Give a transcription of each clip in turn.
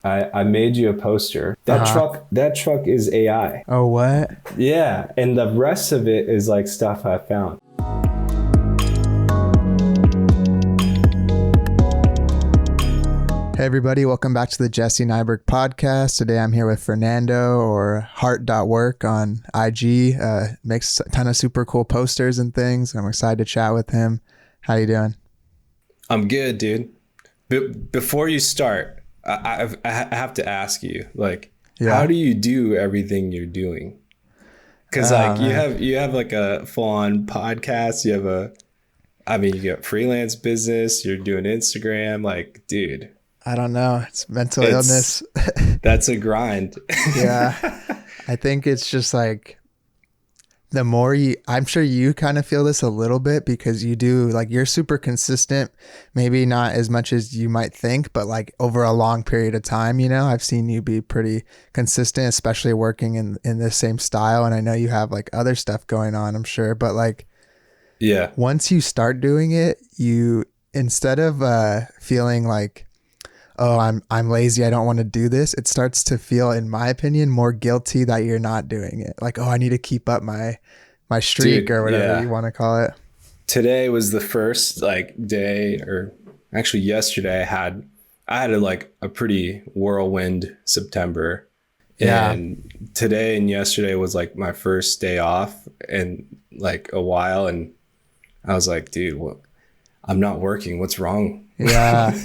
I made you a poster. That truck is AI. Oh, what? Yeah, and the rest of it is like stuff I found. Hey everybody, welcome back to the Jesse Nyberg Podcast. Today I'm here with Fernando, or Heart.wrk on IG. Makes a ton of super cool posters and things. I'm excited to chat with him. How you doing? I'm good, dude. Before you start, I have to ask you, how do you do everything you're doing? Because you have like a full-on podcast. You have you got freelance business. You're doing Instagram. Like, dude. I don't know. It's mental illness. That's a grind. Yeah. I think it's just like the more I'm sure you kind of feel this a little bit because you do, like, you're super consistent, maybe not as much as you might think, but like over a long period of time, I've seen you be pretty consistent, especially working in the same style. And I know you have like other stuff going on, I'm sure, but like, yeah, once you start doing it, you, instead of feeling like, oh, I'm lazy, I don't want to do this, it starts to feel, in my opinion, more guilty that you're not doing it. Like, oh, I need to keep up my streak. Dude, or whatever you want to call it. Today was the first day, or actually yesterday I had a pretty whirlwind September. Yeah. And today and yesterday was like my first day off in like a while, and I was like, dude, I'm not working. What's wrong? Yeah.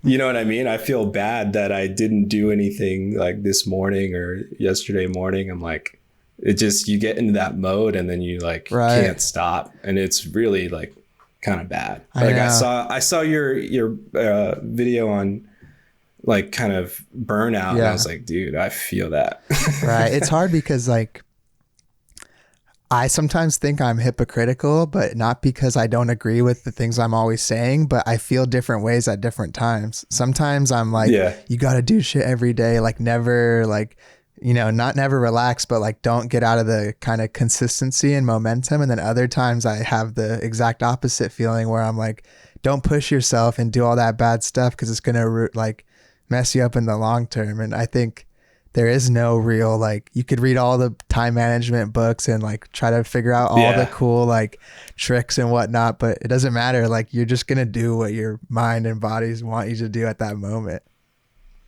You know what I mean? I feel bad that I didn't do anything like this morning or yesterday morning. I'm like, you get into that mode and then you can't stop. And it's really like kind of bad. I saw your video on like kind of burnout. Yeah. And I was like, dude, I feel that. Right. It's hard because like, I sometimes think I'm hypocritical, but not because I don't agree with the things I'm always saying, but I feel different ways at different times. Sometimes I'm like, you got to do shit every day. Like never, not never relax, but like don't get out of the kind of consistency and momentum. And then other times I have the exact opposite feeling where I'm like, don't push yourself and do all that bad stuff because it's going to like mess you up in the long term. And I think there is no real, you could read all the time management books and like try to figure out all the cool like tricks and whatnot, but it doesn't matter. Like you're just going to do what your mind and bodies want you to do at that moment.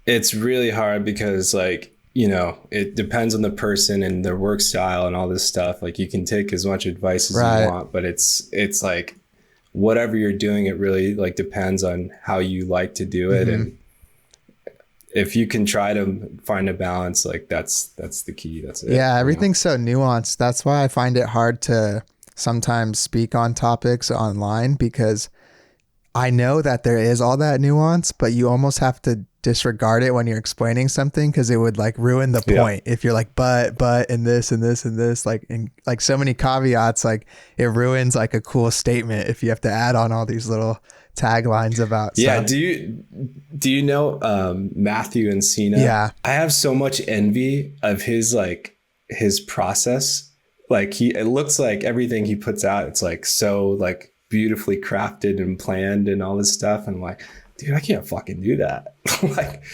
It's really hard because it depends on the person and their work style and all this stuff. Like you can take as much advice as you want, but it's like whatever you're doing, it really like depends on how you like to do it. Mm-hmm. And if you can try to find a balance, like that's the key. That's it. Yeah. Everything's so nuanced. That's why I find it hard to sometimes speak on topics online, because I know that there is all that nuance, but you almost have to disregard it when you're explaining something, because it would like ruin the point. If you're like, but, and this, and this, and this, and so many caveats, like it ruins like a cool statement if you have to add on all these little taglines about stuff. Do you know Matthew and Cena? Yeah, I have so much envy of his process. Like it looks like everything he puts out, it's like so like beautifully crafted and planned and all this stuff, and I'm like, dude, I can't fucking do that. Like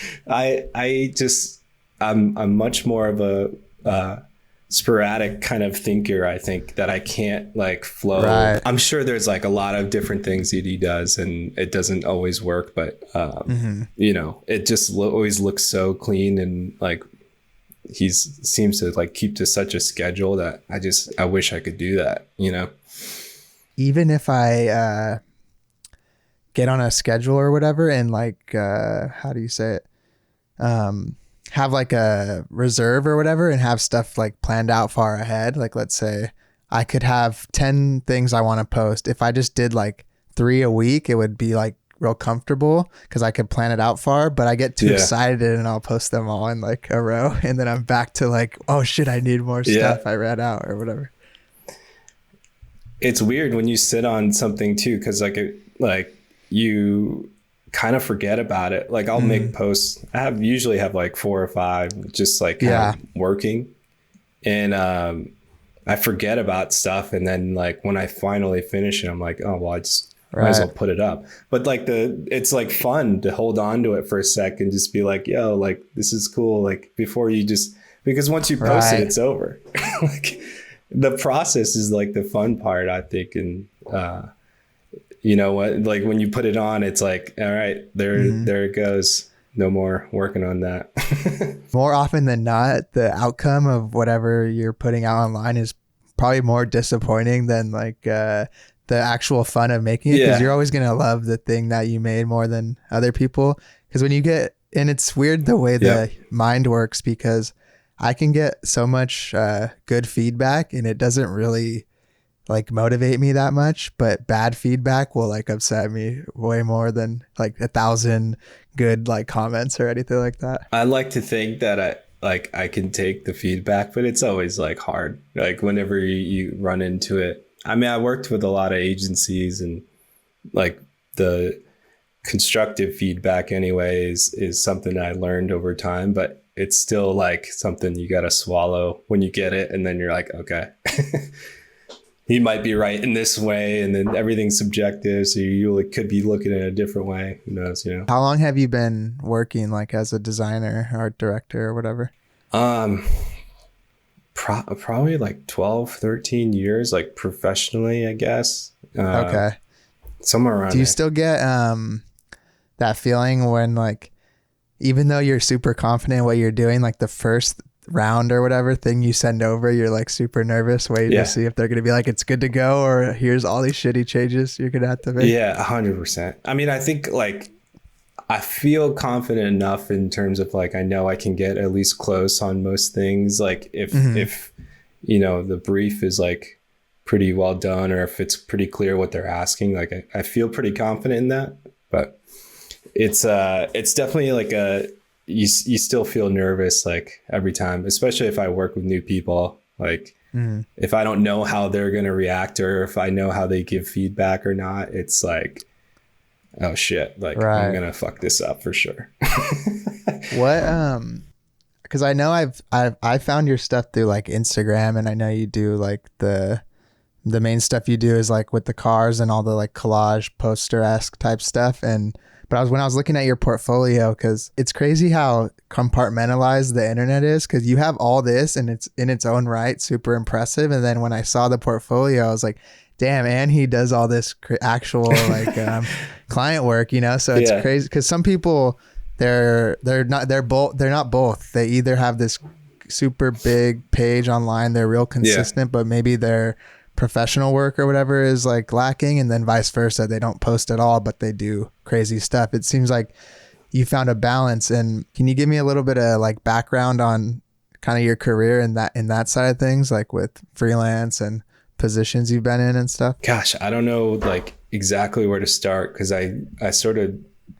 I'm much more of a sporadic kind of thinker. I think that I can't like flow. Right. I'm sure there's like a lot of different things that he does and it doesn't always work, but it just always looks so clean, and like he seems to like keep to such a schedule that I wish I could do that, Even if I get on a schedule or whatever and like how do you say it, have like a reserve or whatever and have stuff like planned out far ahead. Like let's say I could have 10 things I want to post. If I just did like 3 a week, it would be like real comfortable because I could plan it out far, but I get too excited and I'll post them all in like a row, and then I'm back to like, oh shit, I need more stuff I read out or whatever. It's weird when you sit on something too, because you kind of forget about it. Like I'll make posts. I usually have like 4 or 5 just like working, and I forget about stuff, and then like when I finally finish it, I'm like, oh well, I just might as well put it up. But like it's like fun to hold on to it for a sec and just be like, yo, like this is cool. Like before you just, because once you post it, it's over. Like the process is like the fun part, I think. And you know what, like when you put it on, it's like, all right, there it goes. No more working on that. More often than not, the outcome of whatever you're putting out online is probably more disappointing than like the actual fun of making it, because you're always going to love the thing that you made more than other people. Because when you get, and it's weird the way the mind works, because I can get so much good feedback and it doesn't really like motivate me that much, but bad feedback will like upset me way more than like 1,000 good like comments or anything like that. I like to think that I can take the feedback, but it's always like hard. Like whenever you run into it. I mean, I worked with a lot of agencies, and like the constructive feedback anyways is something I learned over time, but it's still like something you got to swallow when you get it. And then you're like, okay, he might be right in this way, and then everything's subjective, so you could be looking at it a different way. Who knows, you know? How long have you been working like as a designer, art director, or whatever? Probably like 12, 13 years, like professionally, I guess. Okay. Somewhere around Do you there. still get that feeling when like, even though you're super confident in what you're doing, like the first round or whatever thing you send over, you're like super nervous waiting to see if they're going to be like, it's good to go, or here's all these shitty changes you're going to have to make? Yeah, 100%. I mean, I think like I feel confident enough in terms of like, I know I can get at least close on most things. Like if, you know, the brief is like pretty well done, or if it's pretty clear what they're asking, like I feel pretty confident in that. But it's definitely like you still feel nervous like every time, especially if I work with new people. Like if I don't know how they're going to react, or if I know how they give feedback or not, it's like, oh shit, like I'm going to fuck this up for sure. What, because I know I found your stuff through like Instagram, and I know you do like the main stuff you do is like with the cars and all the like collage poster-esque type stuff. But when I was looking at your portfolio, because it's crazy how compartmentalized the internet is, because you have all this and it's in its own right super impressive. And then when I saw the portfolio, I was like, damn, and he does all this actual like client work, you know? So it's crazy, because some people they're not both. They either have this super big page online, they're real consistent, but maybe their professional work or whatever is like lacking, and then vice versa, they don't post at all but they do crazy stuff. It seems like you found a balance. And can you give me a little bit of like background on kind of your career in that side of things, like with freelance and positions you've been in and stuff? Gosh, I don't know like exactly where to start, because I sort of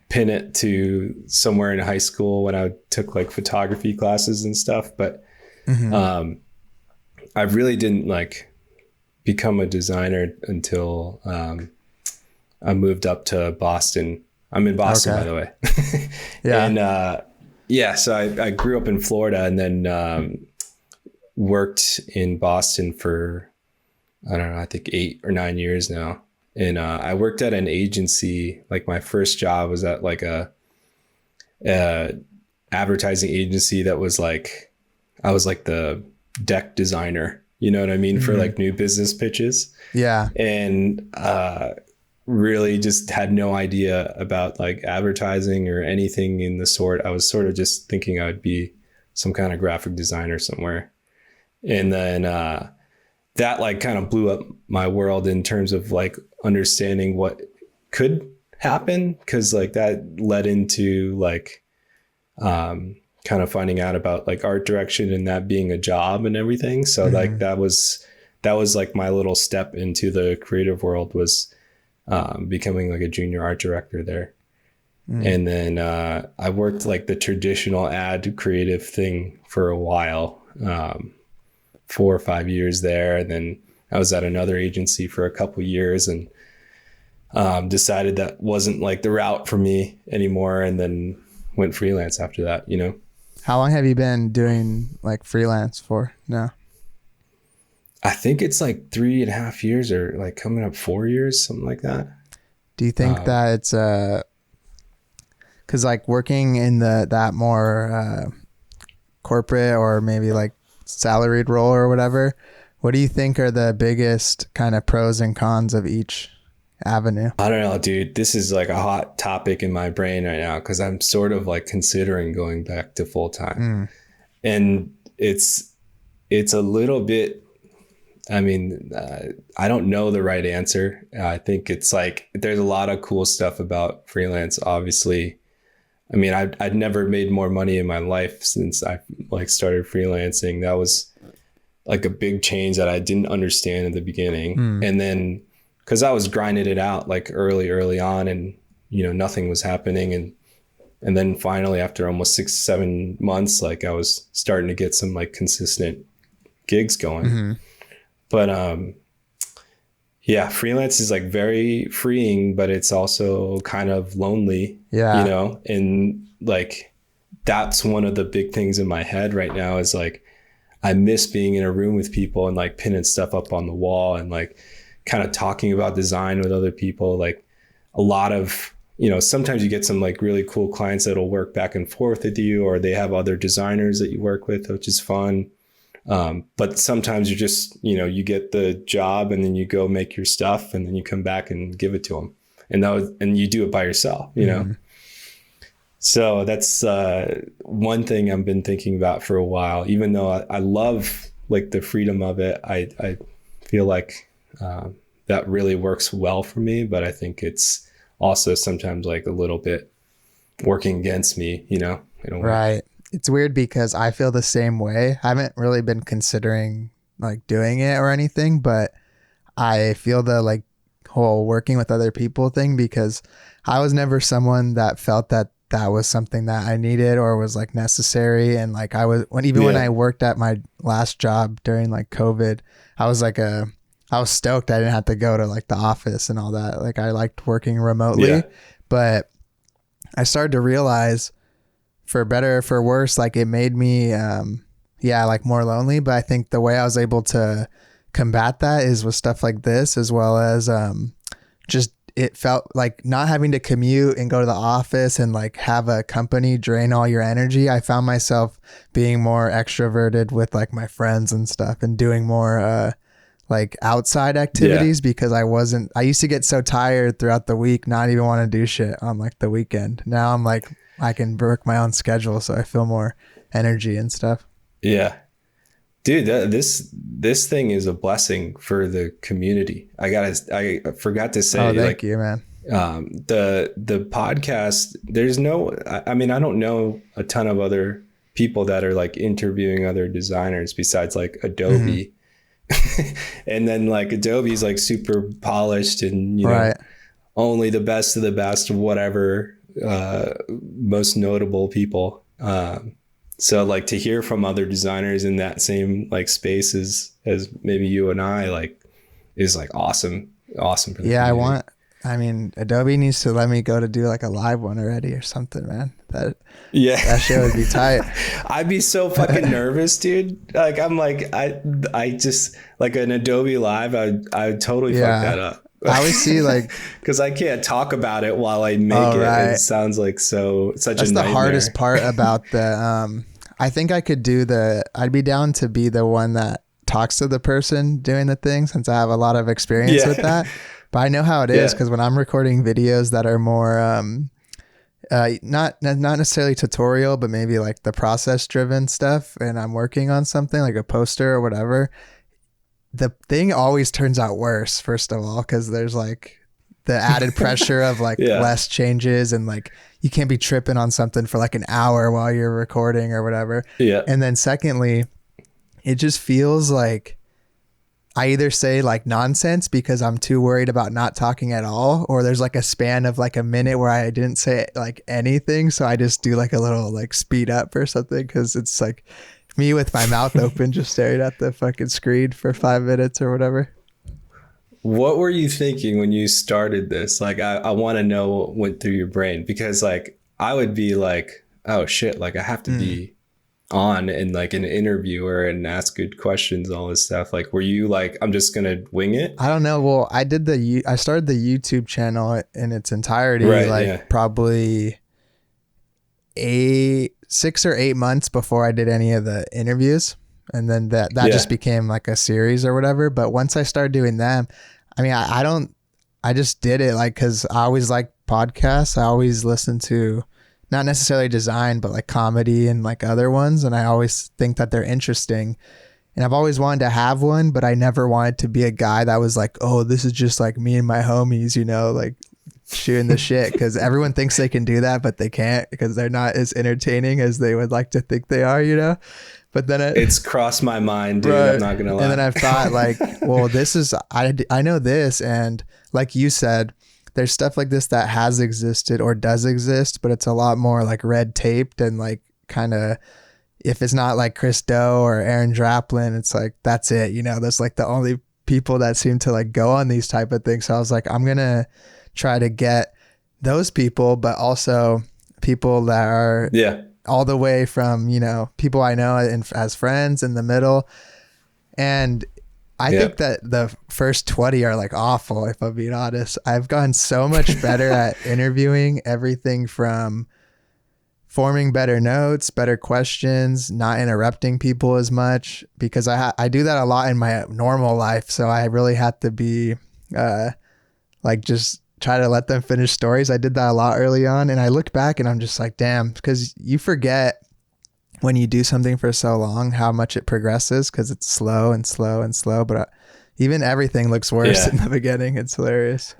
pin it to somewhere in high school when I took like photography classes and stuff, but I really didn't like become a designer until I moved up to Boston. I'm in Boston, by the way. And so I grew up in Florida, and then worked in Boston for, I don't know, I think 8 or 9 years now. And I worked at an agency. Like my first job was at like a advertising agency that was like, I was like the deck designer. You know what I mean? For like new business pitches. Yeah. And really just had no idea about like advertising or anything in the sort. I was sort of just thinking I would be some kind of graphic designer somewhere. And then that like kind of blew up my world in terms of like understanding what could happen. Cause like that led into like kind of finding out about like art direction and that being a job and everything. So like that was like my little step into the creative world, was becoming like a junior art director there. And then I worked like the traditional ad creative thing for a while, 4 or 5 years there. And then I was at another agency for a couple of years, and decided that wasn't like the route for me anymore. And then went freelance after that, you know? How long have you been doing like freelance for now? I think it's like 3.5 years, or like coming up 4 years, something like that. Do you think that it's because like working in that more corporate or maybe like salaried role or whatever, what do you think are the biggest kind of pros and cons of each avenue? I don't know, dude. This is like a hot topic in my brain right now because I'm sort of like considering going back to full time, and it's a little bit. I mean, I don't know the right answer. I think it's like there's a lot of cool stuff about freelance. Obviously, I mean, I'd never made more money in my life since I like started freelancing. That was like a big change that I didn't understand in the beginning, and then. Because I was grinding it out like early on, and nothing was happening, and then finally after almost 6-7 months, like I was starting to get some like consistent gigs going. But yeah, freelance is like very freeing, but it's also kind of lonely. And like that's one of the big things in my head right now is like I miss being in a room with people and like pinning stuff up on the wall and like kind of talking about design with other people. Like a lot of, sometimes you get some like really cool clients that'll work back and forth with you, or they have other designers that you work with, which is fun. But sometimes you just, you get the job and then you go make your stuff and then you come back and give it to them. And you do it by yourself, So that's one thing I've been thinking about for a while, even though I love like the freedom of it. I feel like, that really works well for me, but I think it's also sometimes like a little bit working against me, in a way. Right. It's weird because I feel the same way. I haven't really been considering like doing it or anything, but I feel the like whole working with other people thing because I was never someone that felt that was something that I needed or was like necessary. And like when I worked at my last job during like COVID, I was stoked I didn't have to go to like the office and all that. Like I liked working remotely, but I started to realize for better or for worse, like it made me, like more lonely. But I think the way I was able to combat that is with stuff like this, as well as just it felt like not having to commute and go to the office and like have a company drain all your energy. I found myself being more extroverted with like my friends and stuff and doing more like outside activities because I used to get so tired throughout the week, not even want to do shit on like the weekend. Now I'm like, I can work my own schedule. So I feel more energy and stuff. Yeah. Dude, this thing is a blessing for the community. I forgot to say, thank you, man. The podcast, I don't know a ton of other people that are like interviewing other designers besides like Adobe. And then like Adobe's like super polished and only the best of the best, whatever, most notable people. So like to hear from other designers in that same like space as maybe you and I like is like awesome for the community. Adobe needs to let me go to do like a live one already or something, man. That shit would be tight. I'd be so fucking nervous, dude. Like I'm like I just like an Adobe Live, I would totally fuck that up. I always see like because I can't talk about it while I make it. Right. It sounds like such a nightmare. That's the hardest part about the. I think I could do I'd be down to be the one that talks to the person doing the thing since I have a lot of experience with that. But I know how it is because when I'm recording videos that are more not necessarily tutorial, but maybe like the process driven stuff, and I'm working on something like a poster or whatever, the thing always turns out worse, first of all, because there's like the added pressure of like less changes and like you can't be tripping on something for like an hour while you're recording or whatever. Yeah. And then secondly, it just feels like I either say like nonsense because I'm too worried about not talking at all, or there's like a span of like a minute where I didn't say like anything. So I just do like a little like speed up or something because it's like me with my mouth open just staring at the fucking screen for 5 minutes or whatever. What were you thinking when you started this? Like, I want to know what went through your brain, because like I would be like, oh shit, like I have to be on in like an interviewer and ask good questions, all this stuff? Like, were you like, I'm just gonna wing it? I don't know. Well, I started the YouTube channel in its entirety, Right, probably 6 or 8 months before I did any of the interviews. And then that just became like a series or whatever. But once I started doing them, I mean, I just did it like, cause I always like podcasts. I always listen to not necessarily design, but like comedy and like other ones. And I always think that they're interesting. And I've always wanted to have one, but I never wanted to be a guy that was like, oh, this is just like me and my homies, you know, like shooting the shit. Cause everyone thinks they can do that, but they can't because they're not as entertaining as they would like to think they are, you know? But then it's crossed my mind, dude. Right. I'm not going to lie. And then I've thought like, well, I know this. And like you said, there's stuff like this that has existed or does exist, but it's a lot more like red taped and like kind of, if it's not like Chris Doe or Aaron Draplin, it's like, that's it. You know, that's like the only people that seem to like go on these type of things. So I was like, I'm going to try to get those people, but also people that are all the way from, you know, people I know as friends in the middle. And I think that the first 20 are like awful, if I'm being honest. I've gotten so much better at interviewing, everything from forming better notes, better questions, not interrupting people as much, because I do that a lot in my normal life. So I really have to be like just try to let them finish stories. I did that a lot early on. And I look back and I'm just like, damn, because you forget when you do something for so long, how much it progresses because it's slow and slow and slow. But even everything looks worse in the beginning. It's hilarious.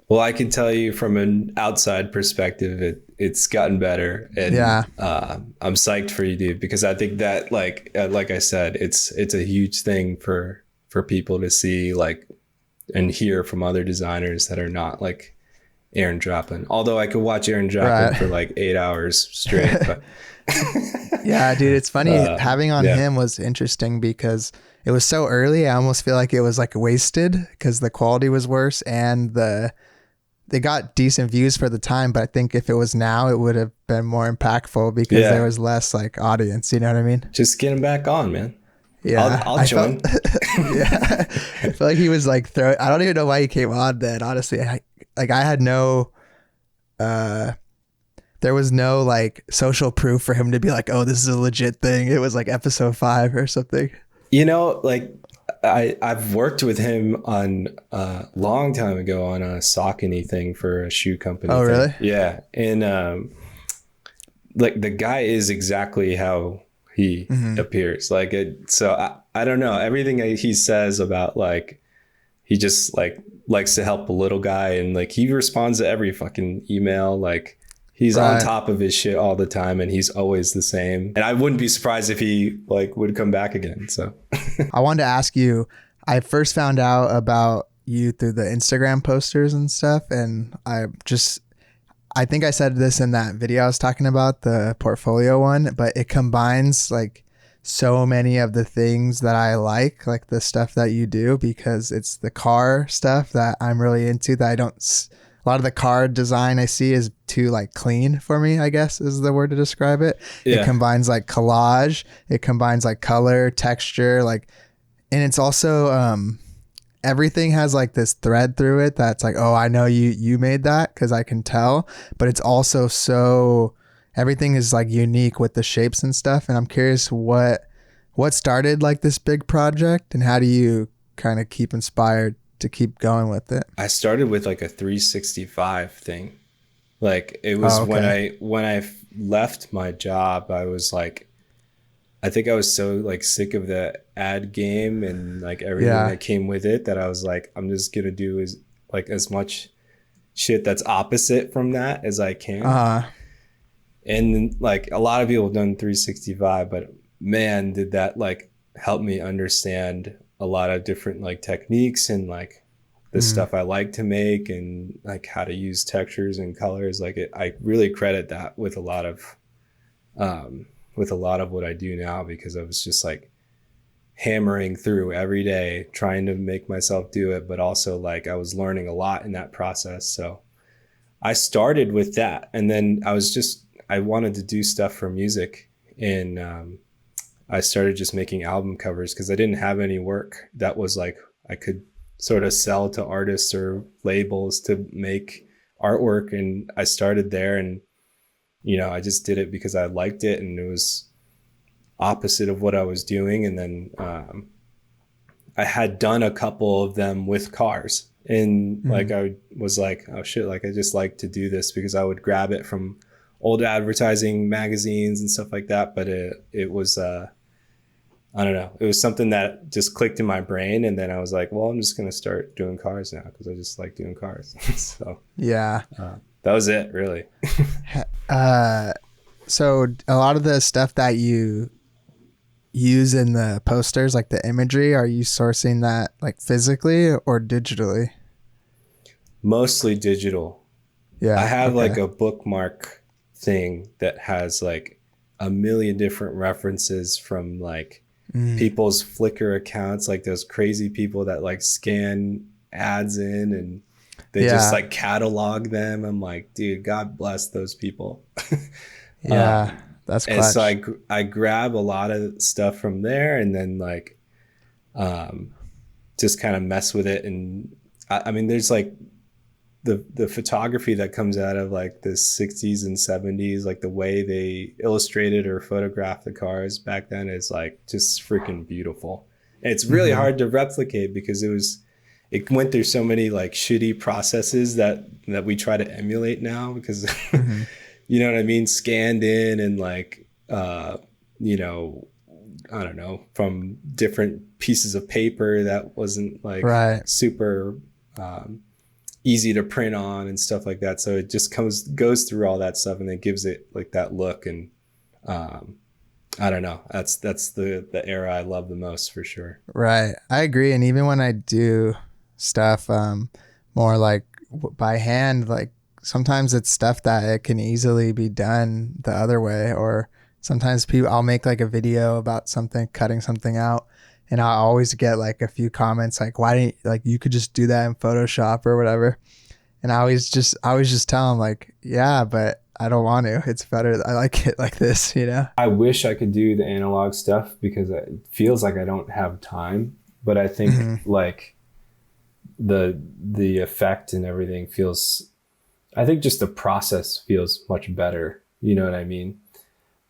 Well, I can tell you from an outside perspective, it's gotten better. And I'm psyched for you, dude, because I think that like I said, it's a huge thing for people to see like and hear from other designers that are not like Aaron Draplin. Although I could watch Aaron Draplin for like 8 hours straight. But yeah, dude, it's funny. Having on him was interesting because it was so early. I almost feel like it was like wasted because the quality was worse and they got decent views for the time. But I think if it was now, it would have been more impactful because there was less like audience. You know what I mean? Just get him back on, man. Yeah, I'll join. I feel like he was like I don't even know why he came on then. Honestly, I had no. There was no like social proof for him to be like, oh, this is a legit thing. It was like episode 5 or something. You know, like I've worked with him on a long time ago on a Saucony thing for a shoe company. Oh, really? Yeah. And like the guy is exactly how he appears. Like so I don't know. Everything he says about like, he just like likes to help a little guy. And like, he responds to every fucking email. Like, he's on top of his shit all the time and he's always the same. And I wouldn't be surprised if he like would come back again. So I wanted to ask you, I first found out about you through the Instagram posters and stuff. And I think I said this in that video I was talking about, the portfolio one, but it combines like so many of the things that I like the stuff that you do, because it's the car stuff that I'm really into that a lot of the car design I see is too like clean for me, I guess is the word to describe it. It combines like collage, it combines like color, texture, like, and it's also, everything has like this thread through it that's like, oh, I know you made that because I can tell, but it's also everything is like unique with the shapes and stuff. And I'm curious what started like this big project and how do you kind of keep inspired to keep going with it? I started with like a 365 thing. Like it was when I left my job, I was like, I think I was so like sick of the ad game and like everything that came with it that I was like, I'm just gonna do as much shit that's opposite from that as I can. And like a lot of people have done 365, but man, did that like help me understand a lot of different like techniques and like the stuff I like to make and like how to use textures and colors. Like I really credit that with a lot of what I do now, because I was just like hammering through every day, trying to make myself do it. But also like I was learning a lot in that process. So I started with that. And then I wanted to do stuff for music. and I started just making album covers because I didn't have any work that was like I could sort of sell to artists or labels to make artwork. And I started there, and I just did it because I liked it, and it was opposite of what I was doing. And then I had done a couple of them with cars, and like I was like, oh shit, like I just like to do this, because I would grab it from old advertising magazines and stuff like that. But it was I don't know, it was something that just clicked in my brain, and then I was like, well, I'm just gonna start doing cars now because I just like doing cars. So yeah, that was it, really. So a lot of the stuff that you use in the posters, like the imagery, are you sourcing that like physically or digitally? Mostly digital. Yeah, I have like a bookmark thing that has like a million different references from like people's Flickr accounts, like those crazy people that like scan ads in and they just like catalog them. I'm like, dude, God bless those people. Yeah, that's clutch. And so I grab a lot of stuff from there, and then like just kind of mess with it. And I mean, there's like the photography that comes out of like the 60s and 70s, like the way they illustrated or photographed the cars back then is like just freaking beautiful. And it's really hard to replicate because it went through so many like shitty processes that we try to emulate now, because you know what I mean, scanned in and like I don't know, from different pieces of paper that wasn't like super easy to print on and stuff like that. So it just goes through all that stuff, and it gives it like that look. And I don't know, that's the era I love the most, for sure. Right, I agree. And even when I do stuff more like by hand, like sometimes it's stuff that it can easily be done the other way. Or sometimes I'll make like a video about something, cutting something out, and I always get like a few comments like, why didn't, like, you could just do that in Photoshop or whatever. And I always just tell them like, yeah, but I don't want to. It's better. I like it like this, I wish I could do the analog stuff because it feels like I don't have time. But I think like the effect and everything feels, I think just the process feels much better. You know what I mean?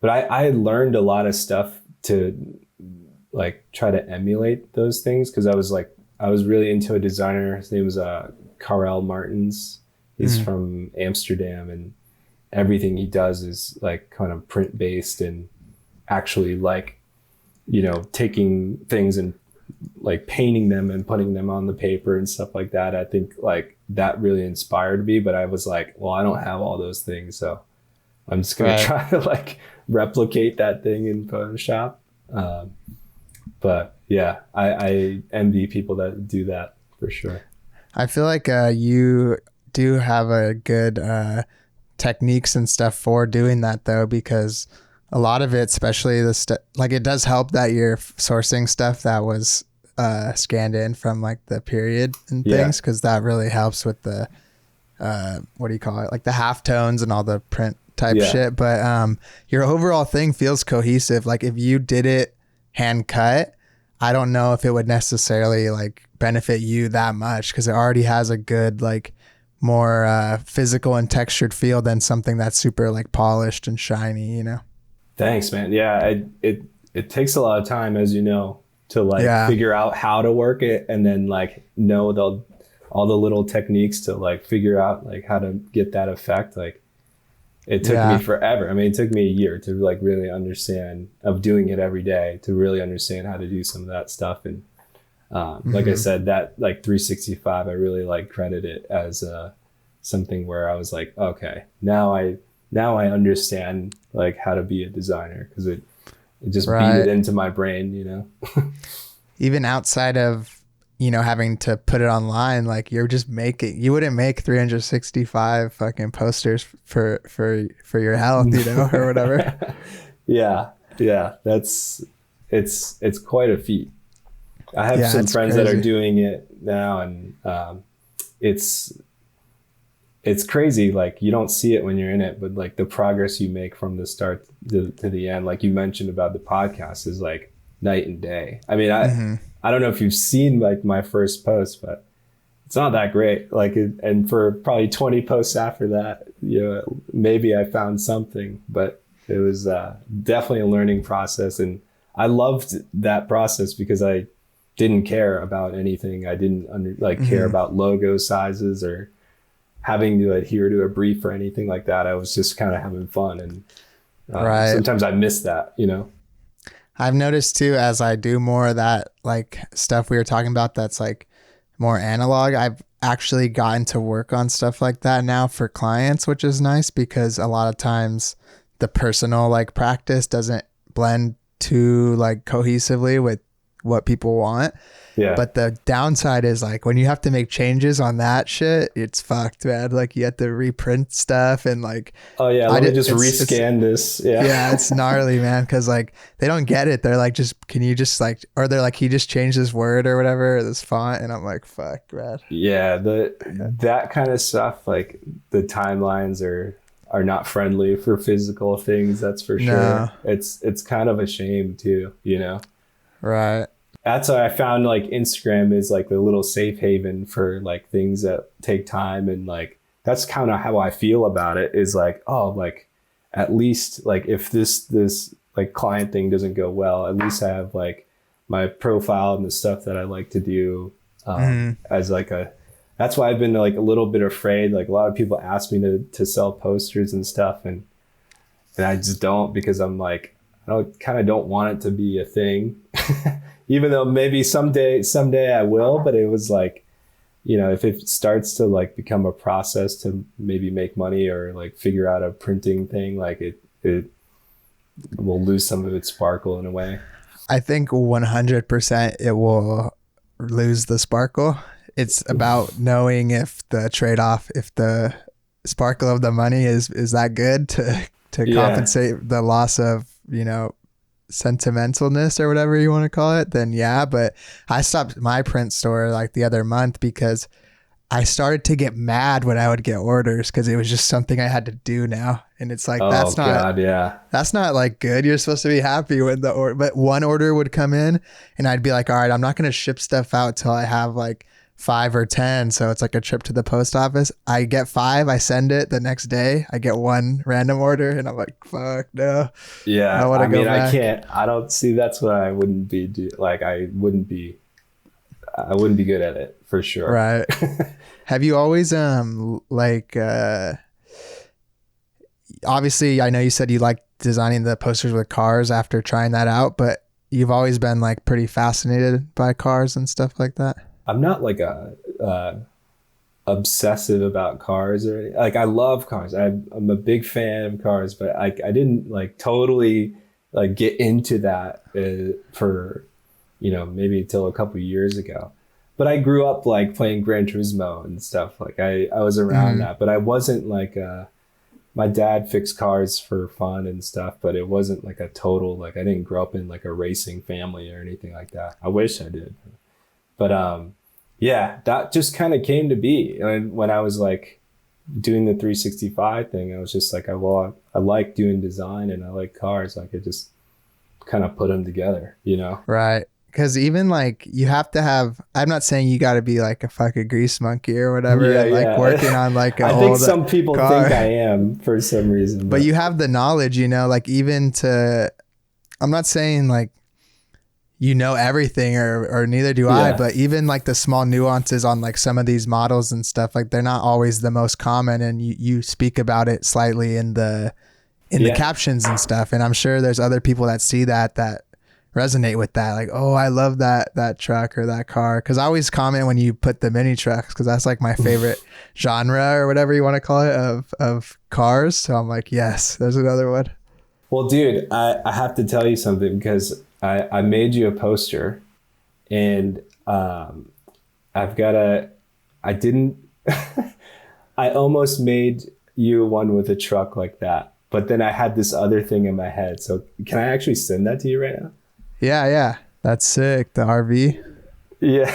But I learned a lot of stuff to like try to emulate those things, because I was really into a designer. His name was Karel Martens. He's from Amsterdam, and everything he does is like kind of print based and actually like, taking things and like painting them and putting them on the paper and stuff like that. I think like that really inspired me, but I was like, well, I don't have all those things, so I'm just going to try to like replicate that thing in Photoshop. But yeah, I envy people that do that, for sure. I feel like you do have a good techniques and stuff for doing that, though, because a lot of it, especially like it does help that you're sourcing stuff that was scanned in from like the period and things, because that really helps with the what do you call it, like the halftones and all the print type shit. But your overall thing feels cohesive. Like if you did it hand cut, I don't know if it would necessarily like benefit you that much, because it already has a good like more physical and textured feel than something that's super like polished and shiny, Thanks, man. Yeah, it takes a lot of time, as you know, to like figure out how to work it, and then like know all the little techniques to like figure out like how to get that effect. Like it took me forever. I mean, it took me a year to like really understand, of doing it every day, to really understand how to do some of that stuff. And like I said, that like 365, I really like credit it as something where I was like, okay, now I understand like how to be a designer, because it just beat it into my brain, Even outside of having to put it online, like you wouldn't make 365 fucking posters for your health, or whatever. Yeah. It's quite a feat. I have some friends that are doing it now, and it's crazy. Like you don't see it when you're in it, but like the progress you make from the start to the end, like you mentioned about the podcast, is like night and day. I mean, I don't know if you've seen like my first post, but it's not that great. Like, and for probably 20 posts after that, you know, maybe I found something, but it was definitely a learning process. And I loved that process because I didn't care about anything. I didn't care about logo sizes or having to adhere to a brief or anything like that. I was just kind of having fun. And sometimes I miss that, you know? I've noticed too, as I do more of that like stuff we were talking about, that's like more analog, I've actually gotten to work on stuff like that now for clients, which is nice because a lot of times the personal like practice doesn't blend too like cohesively with what people want. Yeah. But the downside is like when you have to make changes on that shit, it's fucked, man. Like you have to reprint stuff and like, oh yeah, let me just rescan this. Yeah. Yeah, it's gnarly, man. Cause like they don't get it. They're like, can you just like, or they're like, he just changed this word or whatever, or this font. And I'm like, fuck, man. Yeah. That kind of stuff, like the timelines are not friendly for physical things. That's for sure. No. It's kind of a shame too, you know? Right. That's why I found like Instagram is like the little safe haven for like things that take time. And like, that's kind of how I feel about it, is like, oh, like at least like if this like client thing doesn't go well, at least I have like my profile and the stuff that I like to do as like that's why I've been like a little bit afraid. Like a lot of people ask me to sell posters and stuff. And I just don't, because I'm like, I don't want it to be a thing. Even though maybe someday I will, but it was like, you know, if it starts to like become a process to maybe make money or like figure out a printing thing, like it will lose some of its sparkle in a way. I think 100% it will lose the sparkle. It's about knowing if the trade-off, if the sparkle of the money is that good to compensate the loss of, you know, sentimentalness or whatever you want to call it, then yeah. But I stopped my print store like the other month because I started to get mad when I would get orders, because it was just something I had to do now. And it's like, that's not like good. You're supposed to be happy when but one order would come in and I'd be like, all right, I'm not going to ship stuff out till I have like 5 or 10. So it's like a trip to the post office. I get 5, I send it the next day. I get one random order and I'm like, fuck no. Yeah. I mean, I don't see, that's what I wouldn't be like, I wouldn't be good at it for sure. Right. Have you always, obviously I know you said you like designing the posters with cars after trying that out, but you've always been like pretty fascinated by cars and stuff like that? I'm not like obsessive about cars or anything. Like I love cars. I'm a big fan of cars, but I didn't like totally like get into that for, you know, maybe until a couple of years ago. But I grew up like playing Gran Turismo and stuff. Like I was around that, but I wasn't like my dad fixed cars for fun and stuff, but it wasn't like a total, like I didn't grow up in like a racing family or anything like that. I wish I did. But yeah, that just kind of came to be. And when I was like doing the 365 thing, I was just like, I like doing design and I like cars. Like I just kind of put them together, you know? Right. Because even like you have to have, I'm not saying you got to be like a fucking grease monkey or whatever, working on like I think some people think I am for some reason. But you have the knowledge, you know, like even I'm not saying like, you know everything or neither do I, but even like the small nuances on like some of these models and stuff, like they're not always the most common, and you speak about it slightly in the captions and stuff. And I'm sure there's other people that see that resonate with that. Like, oh, I love that truck or that car. Cause I always comment when you put the mini trucks, cause that's like my favorite genre or whatever you want to call it of cars. So I'm like, yes, there's another one. Well, dude, I have to tell you something, because I made you a poster, and I almost made you one with a truck like that, but then I had this other thing in my head. So can I actually send that to you right now? Yeah. That's sick. The RV. Yeah.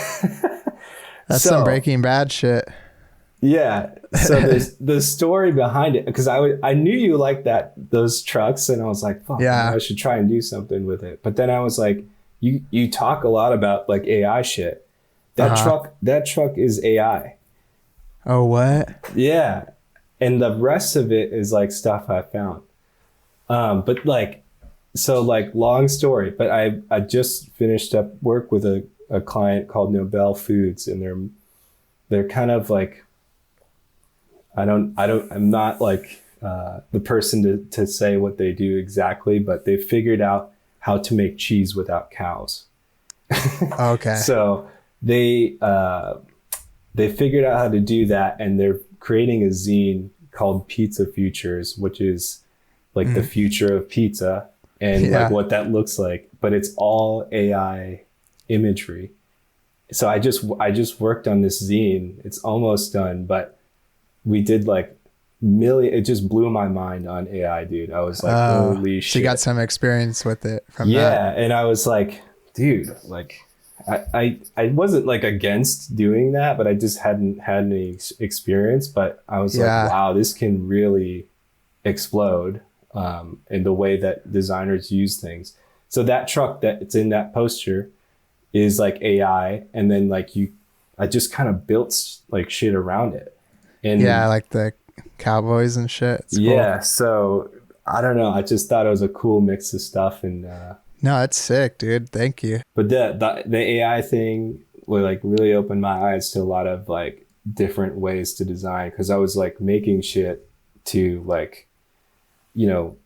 That's some Breaking Bad shit. Yeah. So there's the story behind it, because I knew you liked those trucks, and I was like, fuck, Yeah. I should try and do something with it. But then I was like, you talk a lot about like AI shit. That truck is AI. Oh, what? Yeah. And the rest of it is like stuff I found. But like, so like, long story, but I just finished up work with a client called Nobel Foods, and they're kind of like, I'm not like the person to say what they do exactly, but they figured out how to make cheese without cows. Okay. So they figured out how to do that, and they're creating a zine called Pizza Futures, which is like the future of pizza and like what that looks like, but it's all AI imagery. So I just worked on this zine. It's almost done, but we did like it just blew my mind on AI, dude. I was like, holy shit. So you got some experience with it from that. And I was like, dude, like I wasn't like against doing that, but I just hadn't had any experience. But I was like, wow, this can really explode in the way that designers use things. So that truck that's in that poster is like AI, and then like I just kind of built like shit around it. And like the cowboys and shit. It's cool. So I don't know. I just thought it was a cool mix of stuff, and no, it's sick, dude. Thank you. But the AI thing would like really opened my eyes to a lot of like different ways to design, because I was like making shit to like, you know,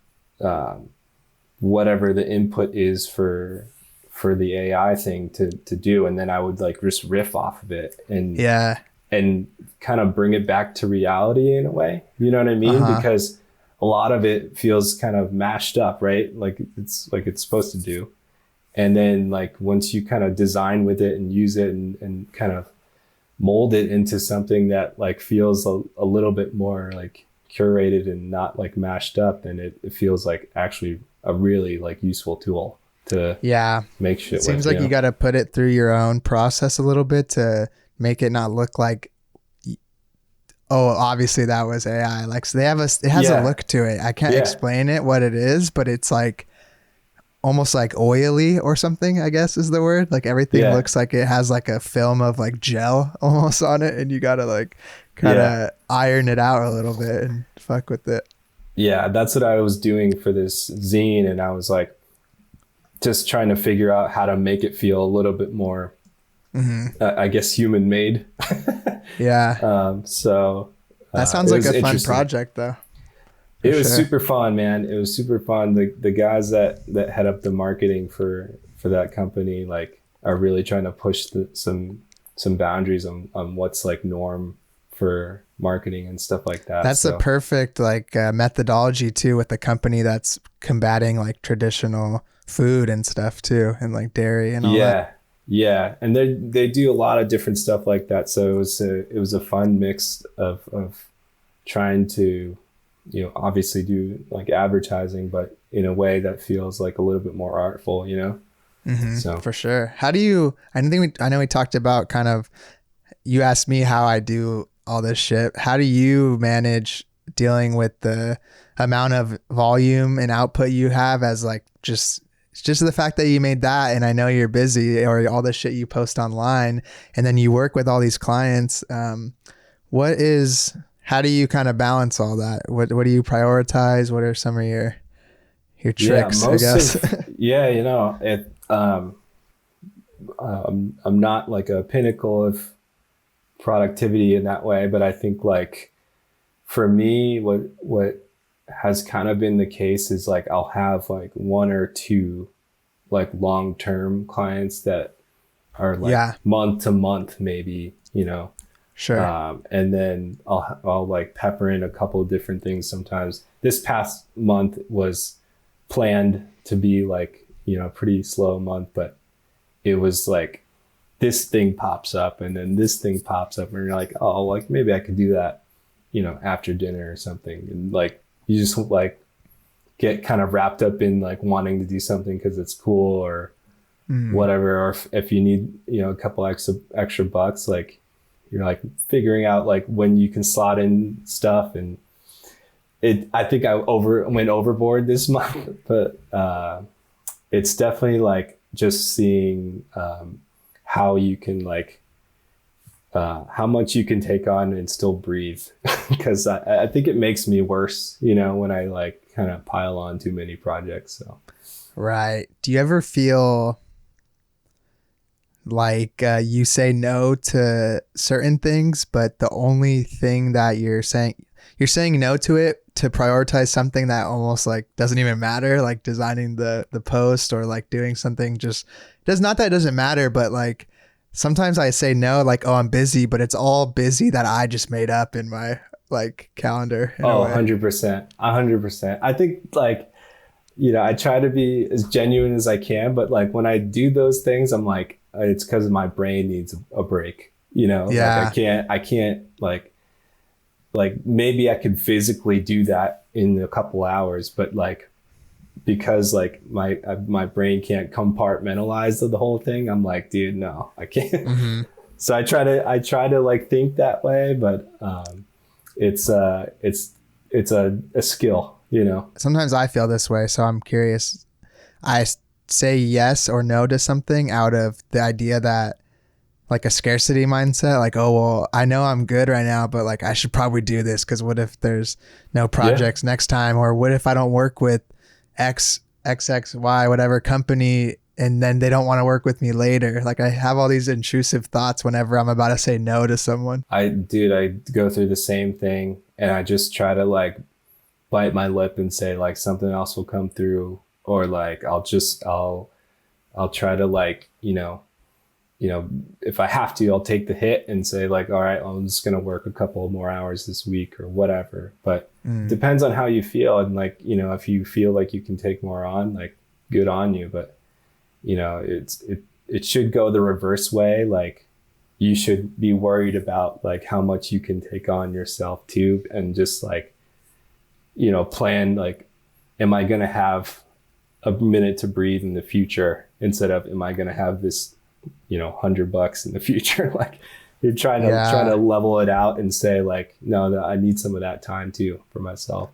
whatever the input is for the AI thing to do, and then I would like just riff off of it and kind of bring it back to reality in a way, you know what I mean? Because a lot of it feels kind of mashed up, right? Like it's supposed to do. And then like once you kind of design with it and use it and kind of mold it into something that like feels a little bit more like curated and not like mashed up, then it feels like actually a really like useful tool to make shit. It seems like you got to put it through your own process a little bit to make it not look like, oh, obviously that was AI. Like, so it has a look to it. I can't explain it, what it is, but it's like almost like oily or something, I guess is the word. Like everything looks like it has like a film of like gel almost on it, and you got to like kind of iron it out a little bit and fuck with it. Yeah, that's what I was doing for this zine, and I was like just trying to figure out how to make it feel a little bit more, I guess, human made. So that sounds like a fun project, though. It was super fun, man. It was super fun. The guys that head up the marketing for that company like are really trying to push some boundaries on what's like norm for marketing and stuff like that. That's the perfect like methodology too, with a company that's combating like traditional food and stuff too, and like dairy and all that. Yeah, and they do a lot of different stuff like that. So it was a fun mix of trying to, you know, obviously do like advertising, but in a way that feels like a little bit more artful, you know. So for sure. How do you? I know we talked about kind of. You asked me how I do all this shit. How do you manage dealing with the amount of volume and output you have as like just the fact that you made that, and I know you're busy, or all the shit you post online, and then you work with all these clients. How do you kind of balance all that? What do you prioritize? What are some of your tricks, I guess? You know, I'm not like a pinnacle of productivity in that way, but I think like for me, what has kind of been the case is like I'll have like one or two like long-term clients that are like month to month, maybe, you know. Sure. And then I'll like pepper in a couple of different things sometimes. This past month was planned to be like, you know, a pretty slow month, but it was like this thing pops up and then this thing pops up, and you're like, oh, like maybe I could do that, you know, after dinner or something. And like you just like get kind of wrapped up in like wanting to do something because it's cool or whatever, or if you need, you know, a couple extra bucks, like you're like figuring out like when you can slot in stuff. And I think I went overboard this month, but it's definitely like just seeing how you can like how much you can take on and still breathe. Because I think it makes me worse, you know, when I like kind of pile on too many projects. So right. Do you ever feel like you say no to certain things, but the only thing that you're saying no to it to prioritize something that almost like doesn't even matter, like designing the post or like doing something just not that it doesn't matter, but like sometimes I say no, like, oh, I'm busy, but it's all busy that I just made up in my like calendar. 100%. 100%. I think like, you know, I try to be as genuine as I can, but like when I do those things, I'm like, it's because my brain needs a break, you know? Yeah. Like I can't like maybe I could physically do that in a couple hours, but like, because like my brain can't compartmentalize the whole thing, I'm like, dude, no, I can't. Mm-hmm. So I try to like think that way, but it's a skill, you know. Sometimes I feel this way, so I'm curious. I say yes or no to something out of the idea that like a scarcity mindset, like, oh, well, I know I'm good right now, but like I should probably do this because what if there's no projects next time, or what if I don't work with XXY, whatever company, and then they don't want to work with me later. Like I have all these intrusive thoughts whenever I'm about to say no to someone. I go through the same thing, and I just try to like bite my lip and say like something else will come through, or like I'll try to like, you know, if I have to, I'll take the hit and say like, all right, I'm just going to work a couple more hours this week or whatever. But depends on how you feel. And like, you know, if you feel like you can take more on, like good on you. But, you know, it should go the reverse way. Like you should be worried about like how much you can take on yourself too. And just like, you know, plan like, am I going to have a minute to breathe in the future instead of, am I going to have this, you know, $100 in the future? Like you're trying to level it out and say like, no, I need some of that time too for myself.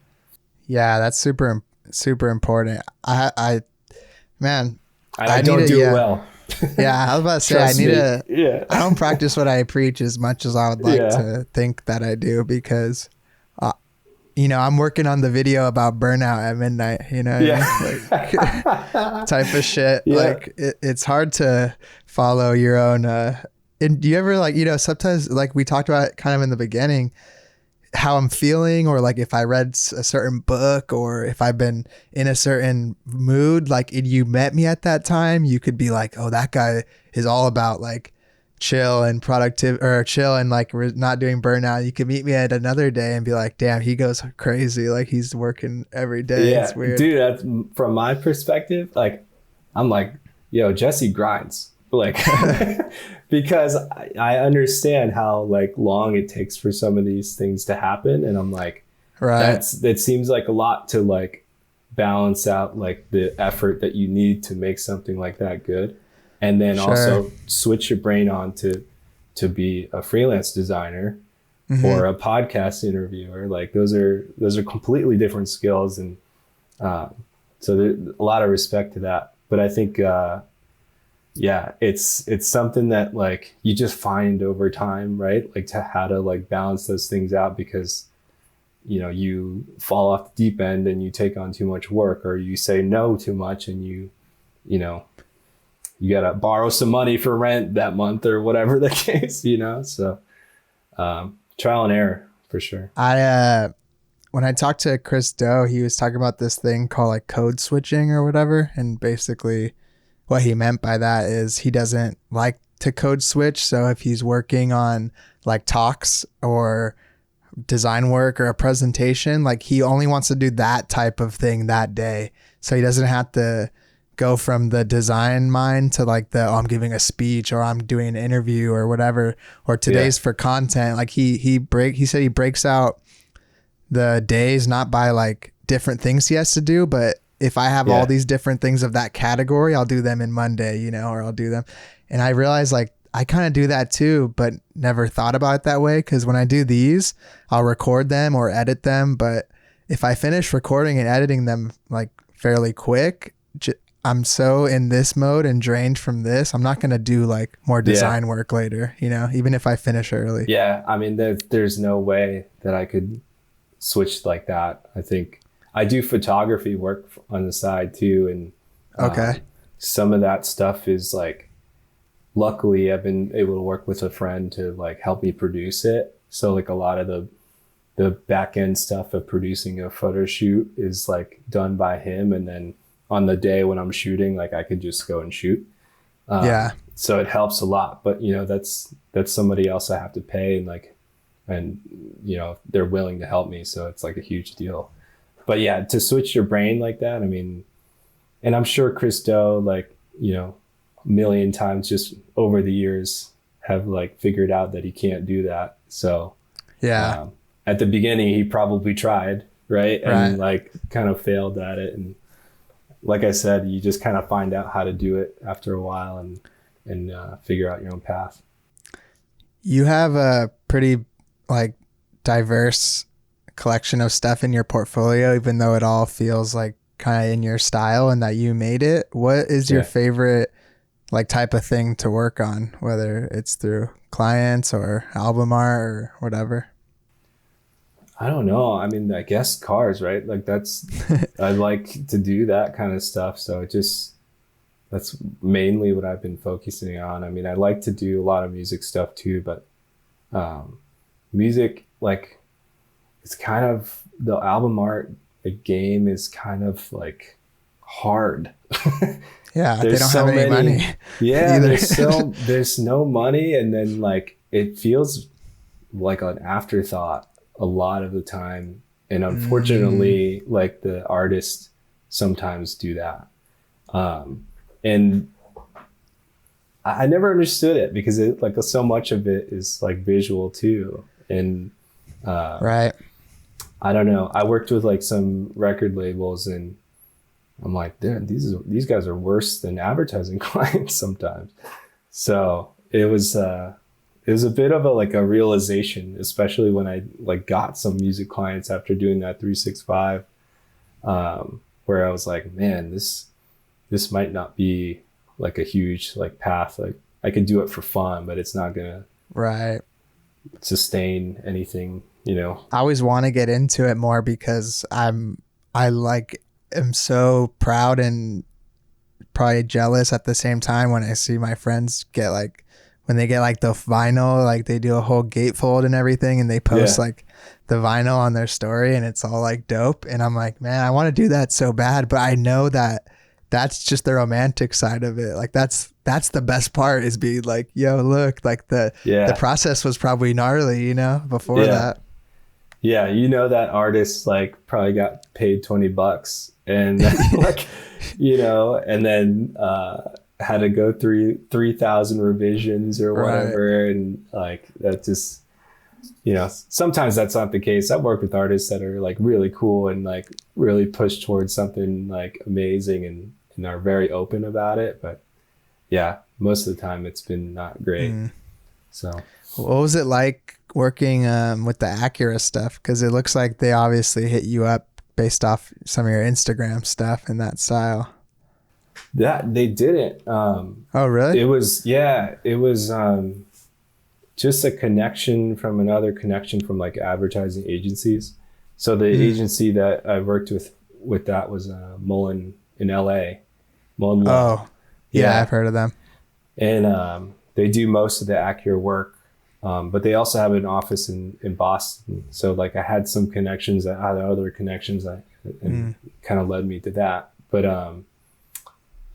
Yeah, that's super important. I don't do it well. Yeah, I was about to say, I don't practice what I preach as much as I would like to think that I do, because you know, I'm working on the video about burnout at midnight, you know, like, type of shit. Yeah. Like it's hard to follow your own. And do you ever like, you know, sometimes like we talked about kind of in the beginning, how I'm feeling, or like if I read a certain book or if I've been in a certain mood, like you met me at that time, you could be like, oh, that guy is all about like chill and productive, or chill and like not doing burnout. You could meet me at another day and be like, damn, he goes crazy, like he's working every day. Yeah, it's weird. Dude, that's from my perspective, like I'm like, yo, Jesse grinds, like because I understand how like long it takes for some of these things to happen, and I'm like, right, that seems like a lot to like balance out like the effort that you need to make something like that good. And then also switch your brain on to be a freelance designer or a podcast interviewer. Like those are completely different skills. And so there's a lot of respect to that. But I think, it's something that like you just find over time, right? Like to how to like balance those things out, because, you know, you fall off the deep end and you take on too much work, or you say no too much and you know, you got to borrow some money for rent that month or whatever the case, you know? So, trial and error for sure. When I talked to Chris Doe, he was talking about this thing called like code switching or whatever. And basically what he meant by that is he doesn't like to code switch. So if he's working on like talks or design work or a presentation, like he only wants to do that type of thing that day. So he doesn't have to go from the design mind to like I'm giving a speech or I'm doing an interview or whatever, or today's for content. Like he said he breaks out the days not by like different things he has to do, but if I have all these different things of that category, I'll do them in Monday, you know, or I'll do them. And I realized like I kind of do that too, but never thought about it that way. Cause when I do these, I'll record them or edit them. But if I finish recording and editing them like fairly quick, I'm so in this mode and drained from this, I'm not going to do like more design work later, you know, even if I finish early. Yeah. I mean, there's no way that I could switch like that. I think I do photography work on the side too. And some of that stuff is like, luckily I've been able to work with a friend to like help me produce it. So like a lot of the back end stuff of producing a photo shoot is like done by him. And then on the day when I'm shooting, like I could just go and shoot. So it helps a lot, but you know, that's somebody else I have to pay and you know, they're willing to help me. So it's like a huge deal. But yeah, to switch your brain like that, I mean, and I'm sure Christo, like, you know, a million times just over the years have like figured out that he can't do that. So at the beginning he probably tried, right? And like kind of failed at it. And like I said, you just kind of find out how to do it after a while and figure out your own path. You have a pretty like diverse collection of stuff in your portfolio, even though it all feels like kind of in your style and that you made it. What is your favorite like type of thing to work on, whether it's through clients or album art or whatever? I don't know. I mean, I guess cars, right? Like that's, I like to do that kind of stuff. So that's mainly what I've been focusing on. I mean, I like to do a lot of music stuff too, but music, like it's kind of the album art, the game is kind of like hard. Yeah. They don't have any money. Yeah. There's no money. And then like, it feels like an afterthought a lot of the time, and unfortunately like the artists sometimes do that, and I never understood it because it like so much of it is like visual too, and I don't know, I worked with like some record labels and I'm like, these guys are worse than advertising clients sometimes. So it was a bit of a realization, especially when I like got some music clients after doing that 365, where I was like, man, this might not be like a huge like path. Like I could do it for fun, but it's not gonna sustain anything, you know. I always want to get into it more because am so proud and probably jealous at the same time when I see my friends get like, when they get like the vinyl, like they do a whole gatefold and everything and they post like the vinyl on their story and it's all like dope. And I'm like, man, I want to do that so bad, but I know that that's just the romantic side of it. Like that's the best part, is being like, yo, look, like the process was probably gnarly, you know, before that. Yeah. You know, that artist like probably got paid $20 and like, you know, and then, had to go through 3,000 revisions or whatever. And like, that just, you know, sometimes that's not the case. I've worked with artists that are like really cool and like really push towards something like amazing and are very open about it. But yeah, most of the time it's been not great. So what was it like working with the Acura stuff? Because it looks like they obviously hit you up based off some of your Instagram stuff in that style. That they didn't. Oh, really? It was just a connection from another connection from like advertising agencies. So the agency that I worked with that was Mullen in LA. Mullen. Oh, yeah, I've heard of them. And they do most of the Acura work, but they also have an office in Boston. So like I had some connections, I had other connections that kind of led me to that. But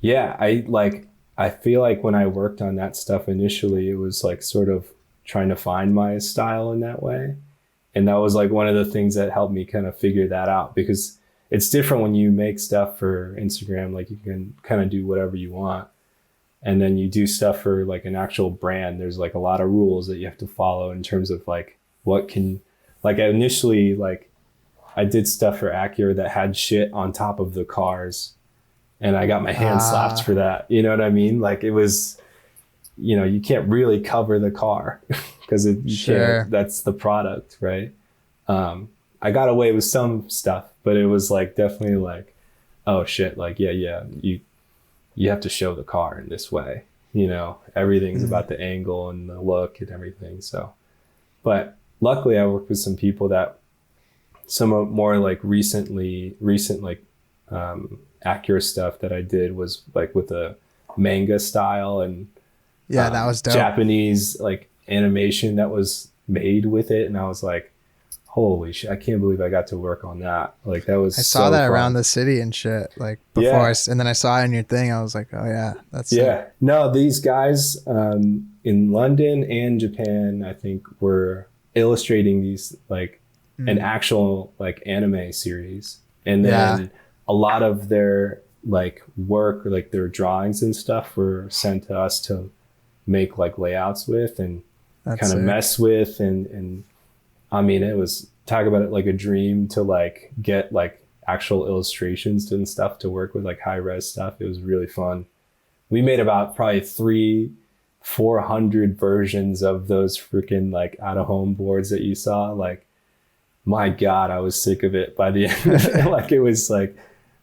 yeah, I feel like when I worked on that stuff initially, it was like sort of trying to find my style in that way. And that was like one of the things that helped me kind of figure that out, because it's different when you make stuff for Instagram, like you can kind of do whatever you want. And then you do stuff for like an actual brand. There's like a lot of rules that you have to follow in terms of like initially, like I did stuff for Acura that had shit on top of the cars. And I got my hand slapped for that. You know what I mean? Like it was you can't really cover the car because that's the product, right? I got away with some stuff, but it was like definitely like, oh shit, like you have to show the car in this way, everything's about the angle and the look and everything. So, but luckily I worked with some people that some more like recent like Acura stuff that I did was like with a manga style and that was dope. Japanese like animation that was made with it, and I was like, holy shit, I can't believe I got to work on that. Like that was I saw so that fun. around the city and shit like before and then I saw it in your thing. I was like, oh yeah, that's sick. No, these guys in London and Japan I think were illustrating these like an actual like anime series, and then a lot of their like work or like their drawings and stuff were sent to us to make like layouts with and kind of mess with, and I mean it was, talk about it like a dream to like get like actual illustrations and stuff to work with, like high res stuff. It was really fun. We made about probably 400 versions of those freaking like out of home boards that you saw. Like my God, I was sick of it by the end. Like it was like,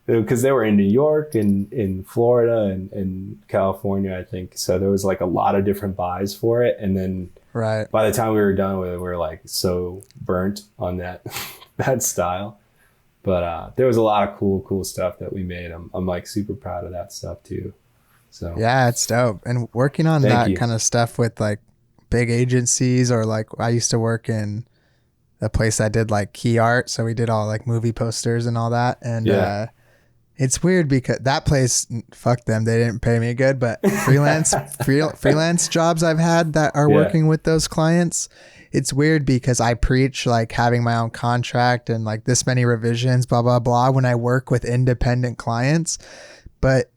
because they were in New York and in Florida and California, I think. So there was like a lot of different buys for it. And then by the time we were done with it, we were like so burnt on that style. But there was a lot of cool stuff that we made. I'm like super proud of that stuff too. So yeah, it's dope. And working on that kind of stuff with like big agencies, or like I used to work in a place that did like key art. So we did all like movie posters and all that. And it's weird because that place, fuck them, they didn't pay me good, but freelance jobs I've had that are working with those clients, it's weird because I preach like having my own contract and like this many revisions, blah, blah, blah, when I work with independent clients. But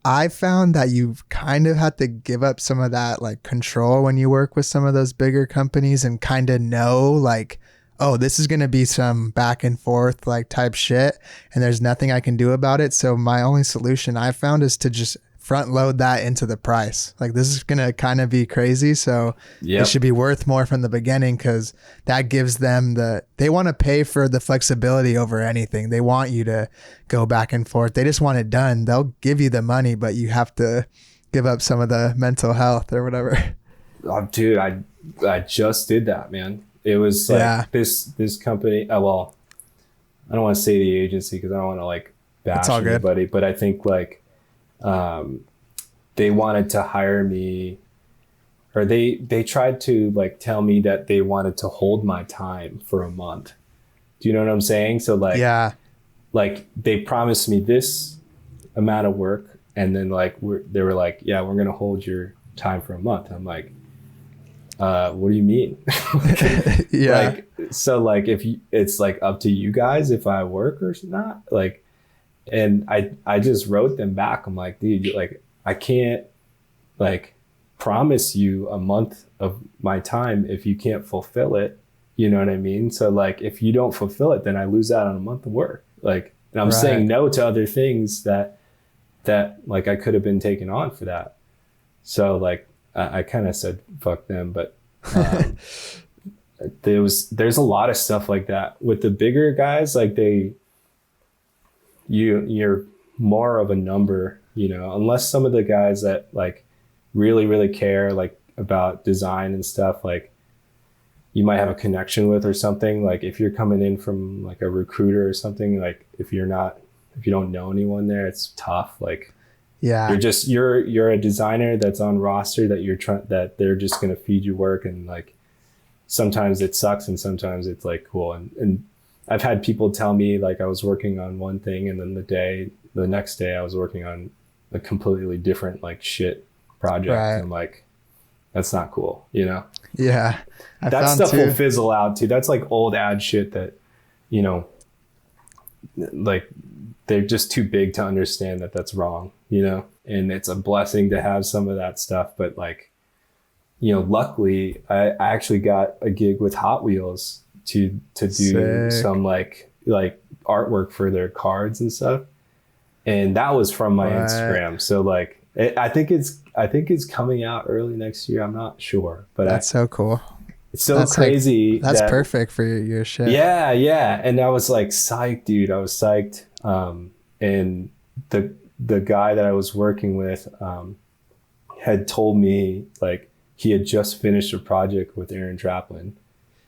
I found that you've kind of had to give up some of that like control when you work with some of those bigger companies and kind of know like, oh, this is going to be some back and forth like type shit and there's nothing I can do about it. So my only solution I found is to just front load that into the price. Like this is going to kind of be crazy. So it should be worth more from the beginning, because that gives them they want to pay for the flexibility over anything. They want you to go back and forth. They just want it done. They'll give you the money, but you have to give up some of the mental health or whatever. Oh, dude, I just did that, man. It was like this company. Well, I don't want to say the agency because I don't want to like bash anybody, but I think like they wanted to hire me, or they tried to like tell me that they wanted to hold my time for a month. Do you know what I'm saying? So like like they promised me this amount of work, and then like they were like, yeah, we're gonna hold your time for a month. I'm like, what do you mean? Like, so like if it's like up to you guys if I work or not, like, and I just wrote them back. I'm like, dude, like I can't like promise you a month of my time if you can't fulfill it. You know what I mean? So like if you don't fulfill it, then I lose out on a month of work. Like, and I'm saying no to other things that like I could have been taken on for that. So like I kind of said fuck them, but there's a lot of stuff like that with the bigger guys. Like you're more of a number, unless some of the guys that like really care like about design and stuff, like you might have a connection with or something. Like if you're coming in from like a recruiter or something, like if you don't know anyone there, it's tough. Like you're a designer that's on roster that they're just going to feed you work, and like sometimes it sucks and sometimes it's like cool. And I've had people tell me like I was working on one thing and then the next day I was working on a completely different like shit project. And I'm like, that's not cool, Yeah. That stuff will fizzle out too. That's like old ad shit that, like they're just too big to understand that that's wrong, and it's a blessing to have some of that stuff. But like, luckily I actually got a gig with Hot Wheels to do some like artwork for their cards and stuff. And that was from my Instagram. So like, I think it's coming out early next year. I'm not sure, but that's so cool. It's so crazy. That's perfect for your shit. Yeah. Yeah. And I was like psyched, dude. I was psyched. And the guy that I was working with, had told me like he had just finished a project with Aaron Traplin.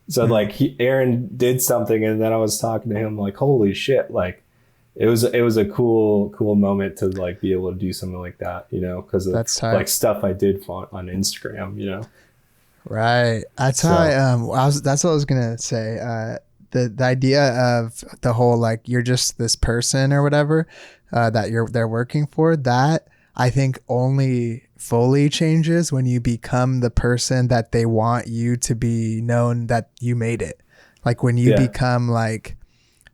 So like Aaron did something, and then I was talking to him like, holy shit. Like it was a cool moment to like be able to do something like that, you know, because of like stuff I did on Instagram, you know. Right. That's what I was gonna say. The idea of the whole like you're just this person or whatever that they're working for, that I think only fully changes when you become the person that they want you to be known that you made it. Like when you become like,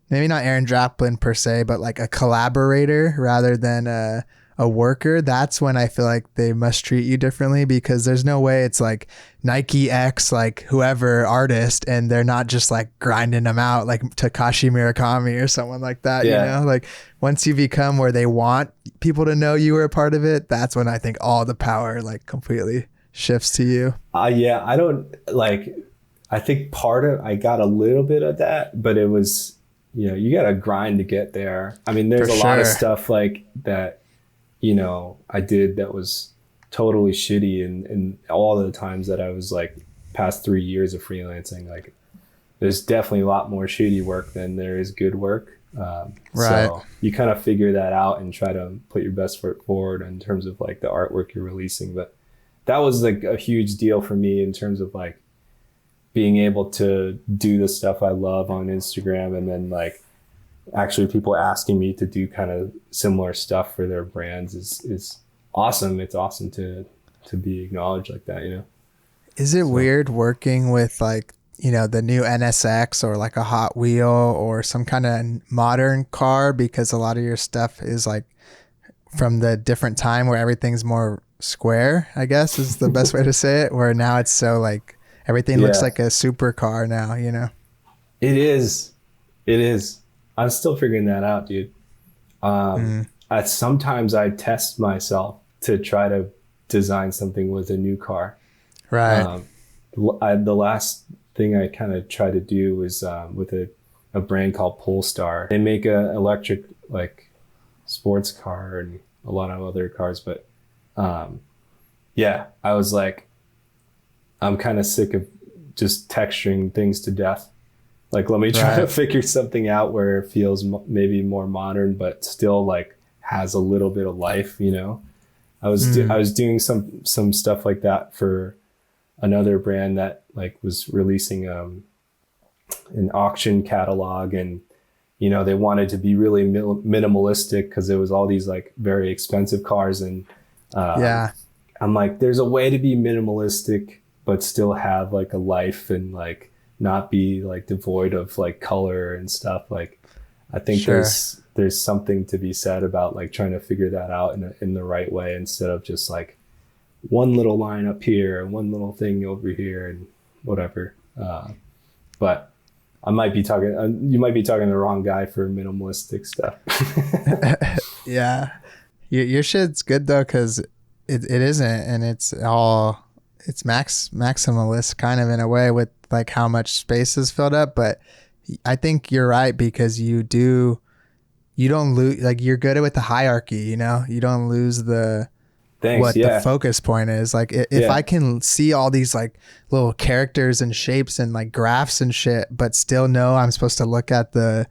maybe not Aaron Draplin per se, but like a collaborator rather than a worker, that's when I feel like they must treat you differently, because there's no way it's like Nike X, like whoever artist, and they're not just like grinding them out like Takashi Murakami or someone like that, you know? Like once you become where they want people to know you were a part of it, that's when I think all the power like completely shifts to you. Yeah, I don't like, I think I got a little bit of that, but it was, you know, you got to grind to get there. I mean, there's a lot of stuff like that, you know, I did that was totally shitty, and all the times that I was like past 3 years of freelancing, like there's definitely a lot more shitty work than there is good work. So you kind of figure that out and try to put your best foot forward in terms of like the artwork you're releasing. But that was like a huge deal for me in terms of like being able to do the stuff I love on Instagram, and then like actually people asking me to do kind of similar stuff for their brands is awesome. It's awesome to be acknowledged like that, you know? Is it weird working with like, you know, the new NSX or like a Hot Wheel or some kind of modern car, because a lot of your stuff is like from the different time where everything's more square, I guess is the best way to say it, where now it's so like everything looks like a supercar now, you know? It is. I'm still figuring that out, dude. Sometimes I test myself to try to design something with a new car. Right. The last thing I kind of try to do is with a brand called Polestar. They make a electric like sports car and a lot of other cars, but I was like, I'm kind of sick of just texturing things to death. Like, let me try to figure something out where it feels maybe more modern, but still like has a little bit of life, you know? I was doing some stuff like that for another brand that like was releasing an auction catalog, and you know, they wanted to be really minimalistic because there was all these like very expensive cars, and I'm like, there's a way to be minimalistic but still have like a life and like not be like devoid of like color and stuff. Like I think there's something to be said about like trying to figure that out in the right way, instead of just like one little line up here and one little thing over here and whatever. But I might be talking, you might be talking to the wrong guy for minimalistic stuff. Yeah. Your shit's good though, because it isn't, and it's maximalist kind of in a way with like how much space is filled up. But I think you're right, because you don't lose, like you're good with the hierarchy, you know, you don't lose the focus point is. Like if I can see all these like little characters and shapes and like graphs and shit, but still know I'm supposed to look at the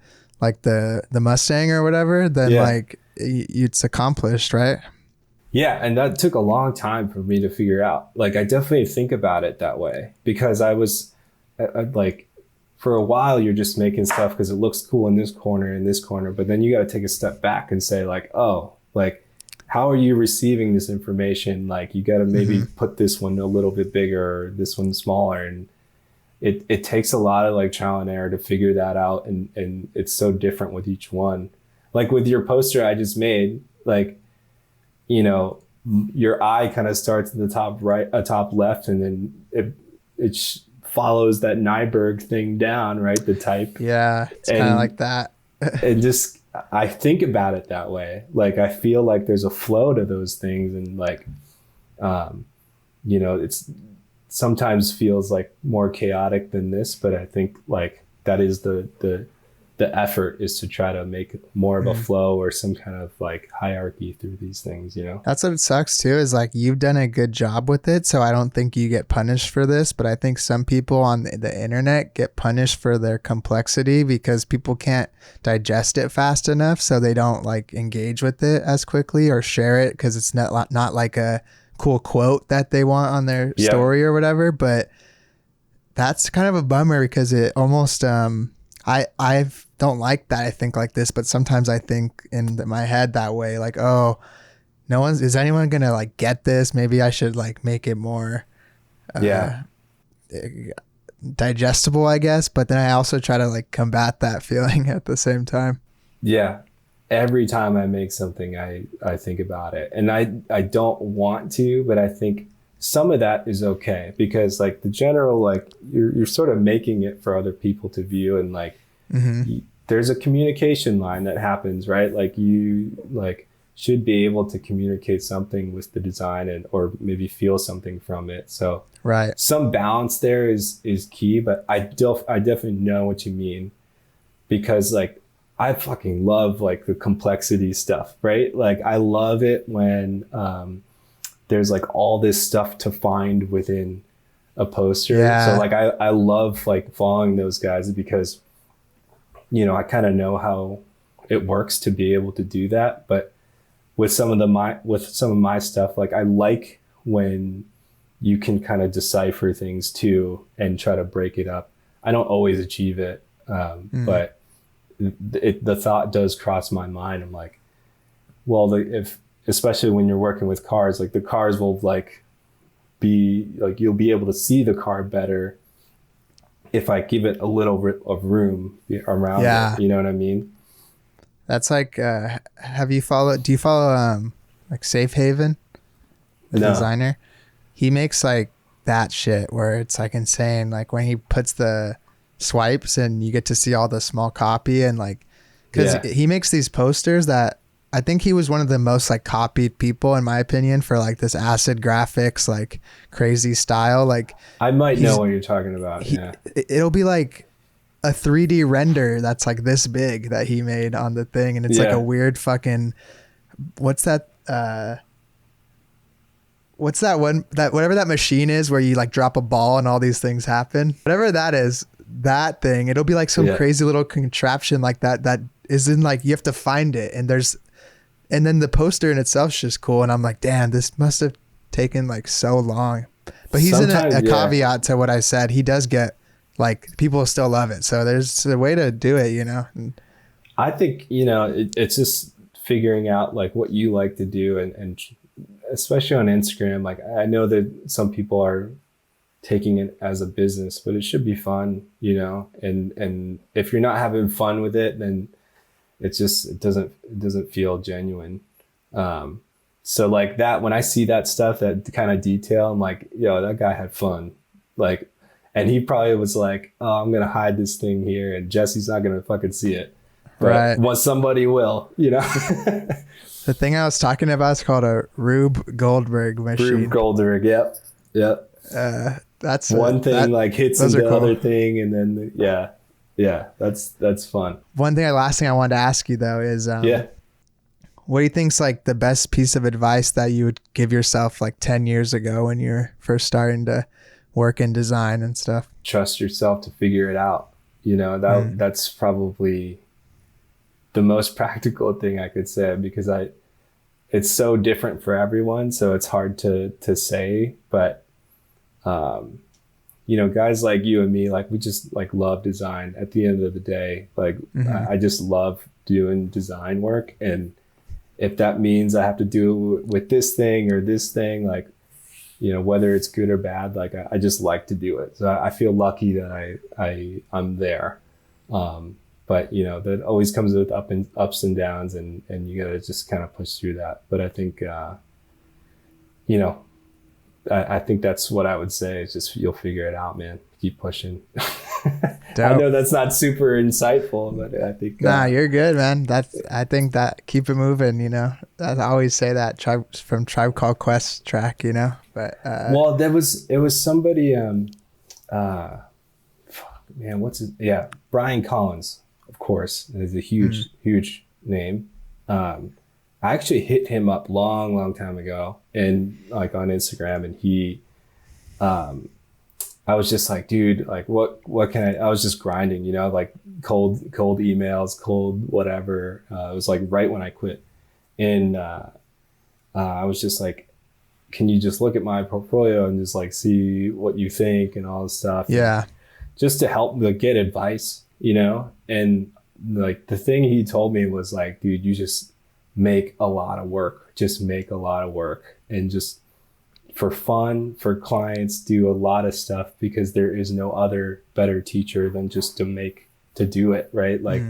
Mustang or whatever, then like it's accomplished, right? Yeah, and that took a long time for me to figure out. Like I definitely think about it that way, because I was like, for a while you're just making stuff because it looks cool in this corner, but then you got to take a step back and say like, oh, like how are you receiving this information? Like you got to maybe put this one a little bit bigger or this one smaller, and it takes a lot of like trial and error to figure that out, and it's so different with each one. Like with your poster I just made, like, you know, your eye kind of starts at the top right, top left, and then it follows that Nyberg thing down, right? The type. Yeah, it's kind of like that. And just, I think about it that way. Like, I feel like there's a flow to those things, and like, you know, it's sometimes feels like more chaotic than this, but I think like that is the effort, is to try to make more of a flow or some kind of like hierarchy through these things, you know? That's what it sucks too, is like you've done a good job with it. So I don't think you get punished for this, but I think some people on the internet get punished for their complexity because people can't digest it fast enough. So they don't like engage with it as quickly or share it because it's not like a cool quote that they want on their story or whatever. But that's kind of a bummer because it almost, I don't like that I think like this, but sometimes I think in my head that way, like, oh, is anyone gonna like get this? Maybe I should like make it more digestible, I guess. But then I also try to like combat that feeling at the same time. Yeah. Every time I make something, I think about it, and I don't want to, but I think some of that is okay, because like the general, like you're sort of making it for other people to view, and like there's a communication line that happens, right? Like you like should be able to communicate something with the design, and or maybe feel something from it. So some balance there is key, but I definitely know what you mean, because like I fucking love like the complexity stuff, right? Like I love it when there's like all this stuff to find within a poster. So like I love like following those guys, because you know, I kind of know how it works to be able to do that. But with some of my stuff, like I like when you can kind of decipher things too and try to break it up. I don't always achieve it, but the thought does cross my mind. I'm like, well, especially when you're working with cars, like the cars will like be like, you'll be able to see the car better if I give it a little of room around it. You know what I mean? That's like, do you follow like Safe Haven, the designer? He makes like that shit where it's like insane. Like when he puts the swipes and you get to see all the small copy, and like, cause he makes these posters that I think he was one of the most like copied people in my opinion for like this acid graphics, like crazy style. Like I might know what you're talking about. It'll be like a 3D render that's like this big that he made on the thing. And it's like a weird fucking, whatever that machine is where you like drop a ball and all these things happen, whatever that is, that thing, it'll be like some crazy little contraption like that is in like, you have to find it, and then the poster in itself is just cool. And I'm like, damn, this must have taken like so long. But he's in a caveat to what I said. He does get like, people still love it. So there's a way to do it, you know? I think, you know, it's just figuring out like what you like to do, and especially on Instagram. Like I know that some people are taking it as a business, but it should be fun, you know? And if you're not having fun with it, then it doesn't feel genuine. So like that, when I see that stuff, that kind of detail, I'm like, yo, that guy had fun. Like, and he probably was like, oh, I'm going to hide this thing here and Jesse's not going to fucking see it. But well, somebody will, you know? The thing I was talking about is called a Rube Goldberg machine. Rube Goldberg. Yep. That's one thing like hits into the other thing. And then, that's fun. Last thing I wanted to ask you though is, what do you think's like the best piece of advice that you would give yourself like 10 years ago when you're first starting to work in design and stuff? Trust yourself to figure it out. You know, that's probably the most practical thing I could say, because it's so different for everyone. So it's hard to say, but, you know, guys like you and me, like we just like love design at the end of the day. Like I just love doing design work. And if that means I have to do it with this thing or this thing, like, you know, whether it's good or bad, like I just like to do it. So I feel lucky that I'm there. But you know, that always comes with ups and downs, and you gotta just kind of push through that. But I think, you know, I think that's what I would say is just, you'll figure it out, man. Keep pushing. Dope. I know that's not super insightful, but I think nah, you're good, man. I think that keep it moving, you know. I always say that from Tribe Called Quest track, you know. But well, it was somebody man, what's it? Yeah, Brian Collins, of course, is a huge name. I actually hit him up long time ago, and like on Instagram, and he, I was just like, dude, like what can I was just grinding, you know, like cold emails, cold whatever. It was like right when I quit, and I was just like, can you just look at my portfolio and just like see what you think and all this stuff. Yeah. And just to help get advice, you know? And like the thing he told me was like, dude, you just make a lot of work, and just for fun, for clients, do a lot of stuff, because there is no other better teacher than just to do it, right? Like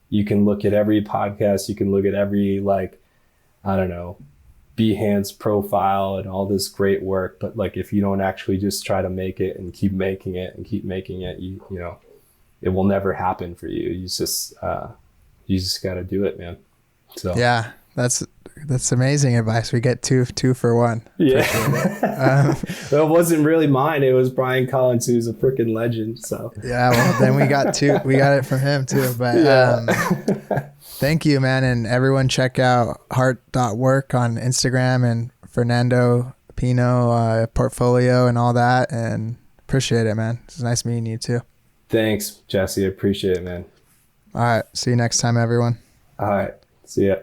you can look at every podcast, you can look at every, like, I don't know, Behance profile and all this great work, but like if you don't actually just try to make it and keep making it, you know, it will never happen for you. You just got to do it, man. So yeah, that's amazing advice. We get two for one. Yeah. Well, it wasn't really mine. It was Brian Collins, who's a freaking legend. So yeah, well then we got it from him too. But yeah. Thank you, man. And everyone check out Heart.wrk on Instagram and Fernando Pino portfolio and all that. And appreciate it, man. It's nice meeting you too. Thanks, Jesse. I appreciate it, man. All right. See you next time, everyone. All right. See ya.